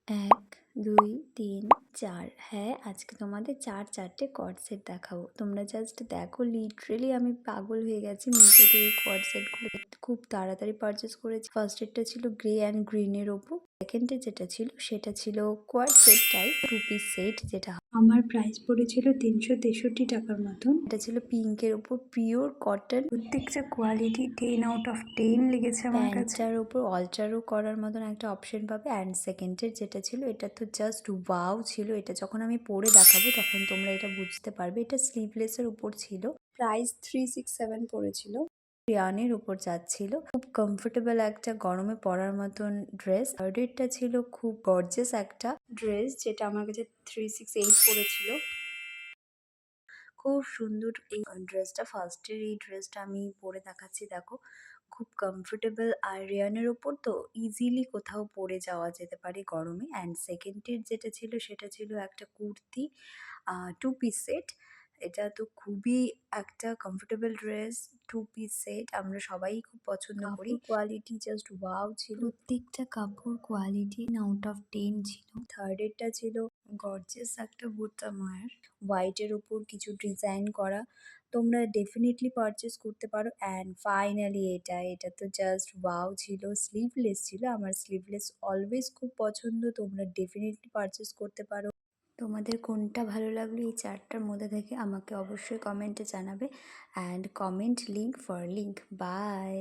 ১, ২, ৩, ৪ হ্যাঁ, আজকে তোমাদের ৪টে কর্ড সেট দেখাবো। তোমরা জাস্ট দেখো, লিটারেলি আমি পাগল হয়ে গেছি। মিশোতে এই কর্ড সেটগুলো খুব তাড়াতাড়ি পারচেস করেছি। ফার্স্ট এরটা ছিল গ্রে অ্যান্ড গ্রিনের ওপর। সেকেন্ডে যেটা ছিল সেটা ছিল quad set type 2 piece set, যেটা আমার প্রাইস পড়েছিল ৩৬৩ টাকার মতন। এটা ছিল পিঙ্কের ওপর, পিওর কটন। প্রত্যেকটা কোয়ালিটি 10 আউট অফ 10 লেগেছে আমার কাছে। প্যান্টটার ওপর অল্টারও করার মতন একটা অপশন পাবে। অ্যান্ড সেকেন্ডের যেটা ছিল এটা তো জাস্ট ওয়াও ছিল। এটা যখন আমি পরে দেখাবো তখন তোমরা এটা বুঝতে পারবে। এটা স্লিভলেসের উপর ছিল। প্রাইস 367 পড়েছিল। রিয়ানের উপর যাচ্ছিল। খুব কমফোর্টেবল একটা গরমে পরার মতন ড্রেস। থার্ডেরটা ছিল খুব গর্জিয়াস একটা ড্রেস, যেটা আমার কাছে 368 পড়েছিল। খুব সুন্দর এই ড্রেসটা। ফার্স্টের এই ড্রেসটা আমি পরে দেখাচ্ছি, দেখো খুব কমফোর্টেবল আর রেয়ানের ওপর তো ইজিলি কোথাও পরে যাওয়া যেতে পারে গরমে। অ্যান্ড সেকেন্ডের যেটা ছিল সেটা ছিল একটা কুর্তি 2 পিস সেট। এটা তো খুবই একটা কমফোর্টেবল ড্রেস। 2 পিস সেট আমরা সবাই খুব পছন্দ করি। কোয়ালিটি জাস্ট ওয়াও ছিল। প্রত্যেকটা কাপড় কোয়ালিটি আউট অফ 10 ছিল। থার্ডেরটা ছিল গর্জিয়াস একটা বুটাময়ের হোয়াইটের উপর কিছু ডিজাইন করা। তোমরা ডেফিনেটলি পারচেস করতে পারো। অ্যান্ড ফাইনালি এটা তো জাস্ট ওয়াও ছিল। স্লিভলেস ছিল। আমার স্লিভলেস অলওয়েজ খুব পছন্দ। তোমরা ডেফিনেটলি পারচেস করতে পারো। তোমাদের কোনটা ভালো লাগলো এই 4টার মধ্যে থেকে আমাকে অবশ্যই কমেন্টে জানাবে। And comment link for link. By.